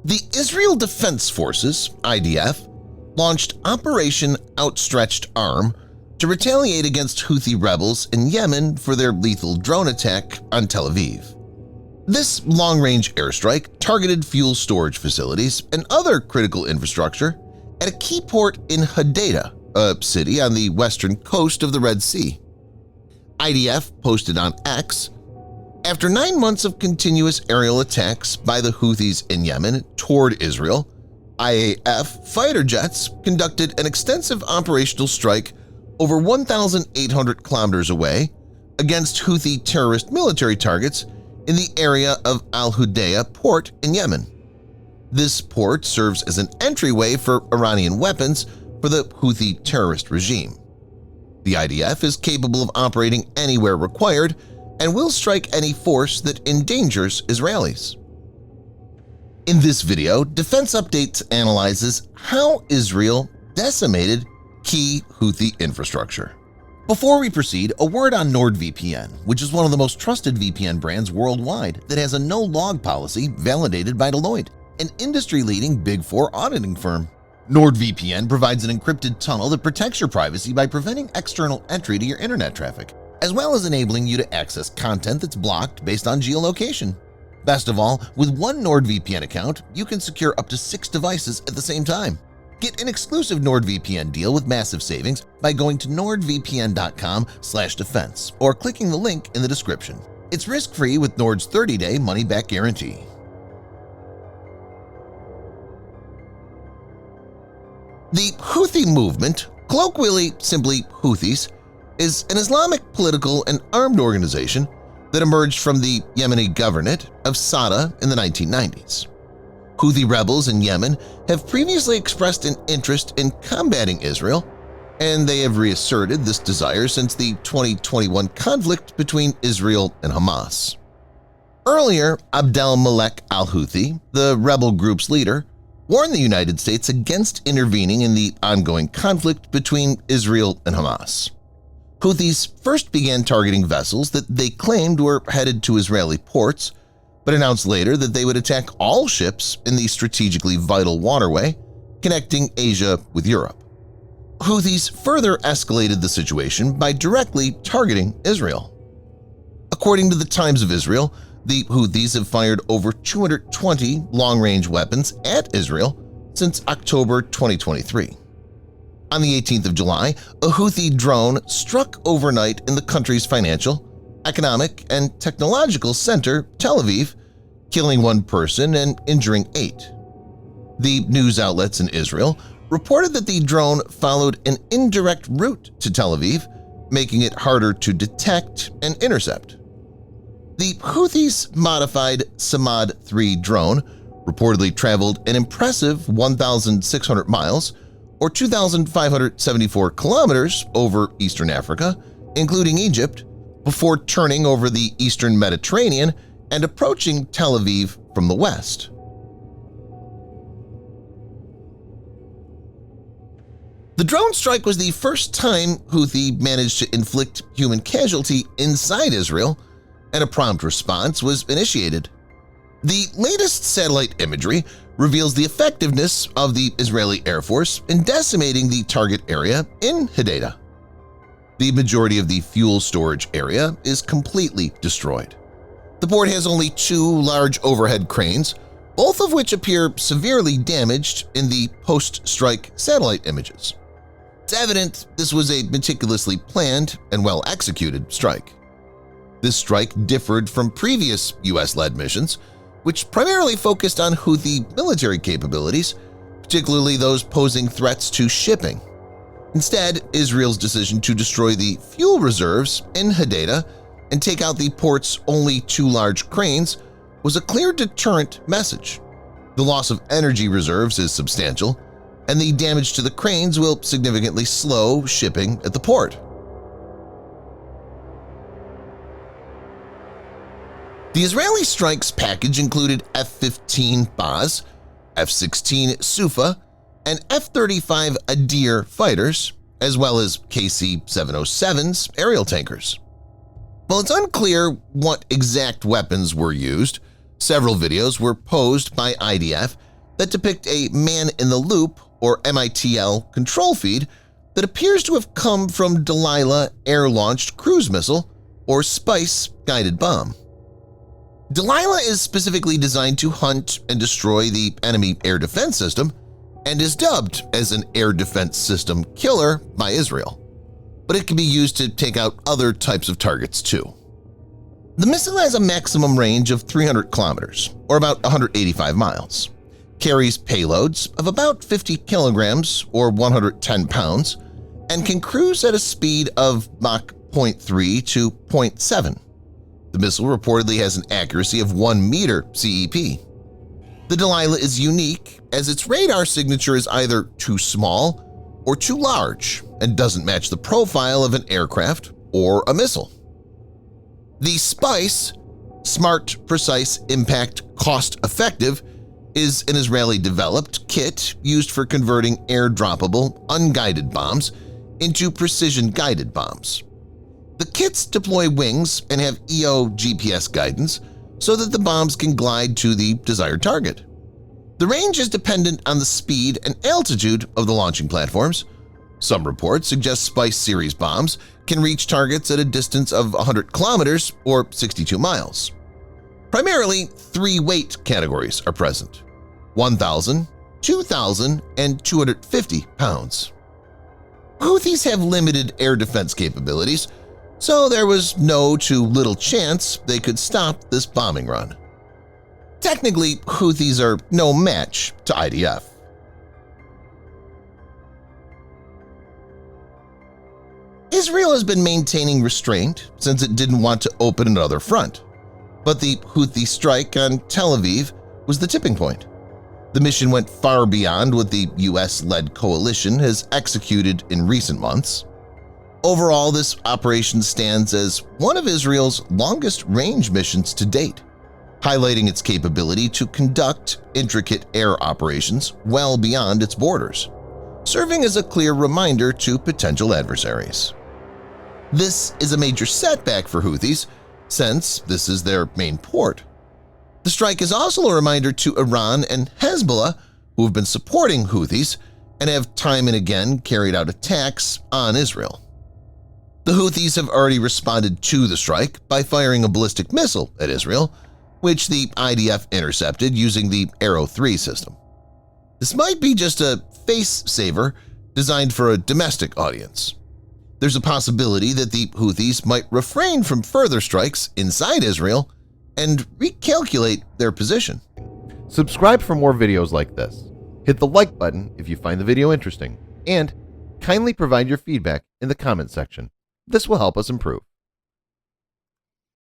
The Israel Defense Forces, IDF, launched Operation Outstretched Arm to retaliate against Houthi rebels in Yemen for their lethal drone attack on Tel Aviv. This long-range airstrike targeted fuel storage facilities and other critical infrastructure at a key port in Hudaydah, a city on the western coast of the Red Sea. IDF posted on X, "After 9 months of continuous aerial attacks by the Houthis in Yemen toward Israel, IAF fighter jets conducted an extensive operational strike over 1,800 kilometers away against Houthi terrorist military targets in the area of Hudaydah Port in Yemen. This port serves as an entryway for Iranian weapons for the Houthi terrorist regime. The IDF is capable of operating anywhere required and will strike any force that endangers Israelis." In this video, Defense Updates analyzes how Israel decimated key Houthi infrastructure. Before we proceed, a word on NordVPN, which is one of the most trusted VPN brands worldwide that has a no-log policy validated by Deloitte, an industry-leading Big Four auditing firm. NordVPN provides an encrypted tunnel that protects your privacy by preventing external entry to your internet traffic, as well as enabling you to access content that's blocked based on geolocation. Best of all, with one NordVPN account, you can secure up to 6 devices at the same time. Get an exclusive NordVPN deal with massive savings by going to nordvpn.com/defense or clicking the link in the description. It's risk-free with Nord's 30-day money-back guarantee. The Houthi movement, colloquially simply Houthis, is an Islamic political and armed organization that emerged from the Yemeni governorate of Sada in the 1990s. Houthi rebels in Yemen have previously expressed an interest in combating Israel, and they have reasserted this desire since the 2021 conflict between Israel and Hamas. Earlier, Abdel Malek al-Houthi, the rebel group's leader, warned the United States against intervening in the ongoing conflict between Israel and Hamas. Houthis first began targeting vessels that they claimed were headed to Israeli ports, but announced later that they would attack all ships in the strategically vital waterway connecting Asia with Europe. Houthis further escalated the situation by directly targeting Israel. According to the Times of Israel, the Houthis have fired over 220 long-range weapons at Israel since October 2023. On the 18th of July, a Houthi drone struck overnight in the country's financial, economic, and technological center, Tel Aviv, killing 1 person and injuring 8. The news outlets in Israel reported that the drone followed an indirect route to Tel Aviv, making it harder to detect and intercept. The Houthis' modified Samad-3 drone reportedly traveled an impressive 1,600 miles or 2,574 kilometers over eastern Africa, including Egypt, before turning over the eastern Mediterranean and approaching Tel Aviv from the west. The drone strike was the first time Houthi managed to inflict human casualty inside Israel, and a prompt response was initiated. The latest satellite imagery reveals the effectiveness of the Israeli Air Force in decimating the target area in Hudaydah. The majority of the fuel storage area is completely destroyed. The port has only 2 large overhead cranes, both of which appear severely damaged in the post-strike satellite images. It's evident this was a meticulously planned and well-executed strike. This strike differed from previous U.S.-led missions, which primarily focused on Houthi military capabilities, particularly those posing threats to shipping. Instead, Israel's decision to destroy the fuel reserves in Hudaydah and take out the port's only 2 large cranes was a clear deterrent message. The loss of energy reserves is substantial, and the damage to the cranes will significantly slow shipping at the port. The Israeli strikes package included F-15 Baz, F-16 Sufa, and F-35 Adir fighters, as well as KC-707's aerial tankers. While it's unclear what exact weapons were used, several videos were posed by IDF that depict a man-in-the-loop or MITL control feed that appears to have come from Delilah air-launched cruise missile or Spice guided bomb. Delilah is specifically designed to hunt and destroy the enemy air defense system and is dubbed as an air defense system killer by Israel, but it can be used to take out other types of targets too. The missile has a maximum range of 300 kilometers, or about 185 miles, carries payloads of about 50 kilograms or 110 pounds, and can cruise at a speed of Mach 0.3 to 0.7. The missile reportedly has an accuracy of 1 meter CEP. The Delilah is unique as its radar signature is either too small or too large and doesn't match the profile of an aircraft or a missile. The Spice, Smart, Precise, Impact, Cost-Effective, is an Israeli-developed kit used for converting air-droppable, unguided bombs into precision-guided bombs. The kits deploy wings and have EO GPS guidance so that the bombs can glide to the desired target. The range is dependent on the speed and altitude of the launching platforms. Some reports suggest Spice series bombs can reach targets at a distance of 100 kilometers or 62 miles. Primarily, 3 weight categories are present: 1,000, 2,000, and 250 pounds. Houthis have limited air defense capabilities, so there was no to little chance they could stop this bombing run. Technically, Houthis are no match to IDF. Israel has been maintaining restraint since it didn't want to open another front, but the Houthi strike on Tel Aviv was the tipping point. The mission went far beyond what the US-led coalition has executed in recent months. Overall, this operation stands as one of Israel's longest-range missions to date, highlighting its capability to conduct intricate air operations well beyond its borders, serving as a clear reminder to potential adversaries. This is a major setback for Houthis, since this is their main port. The strike is also a reminder to Iran and Hezbollah, who have been supporting Houthis and have time and again carried out attacks on Israel. The Houthis have already responded to the strike by firing a ballistic missile at Israel, which the IDF intercepted using the Arrow 3 system. This might be just a face-saver designed for a domestic audience. There's a possibility that the Houthis might refrain from further strikes inside Israel and recalculate their position. Subscribe for more videos like this. Hit the like button if you find the video interesting, and kindly provide your feedback in the comment section. This will help us improve.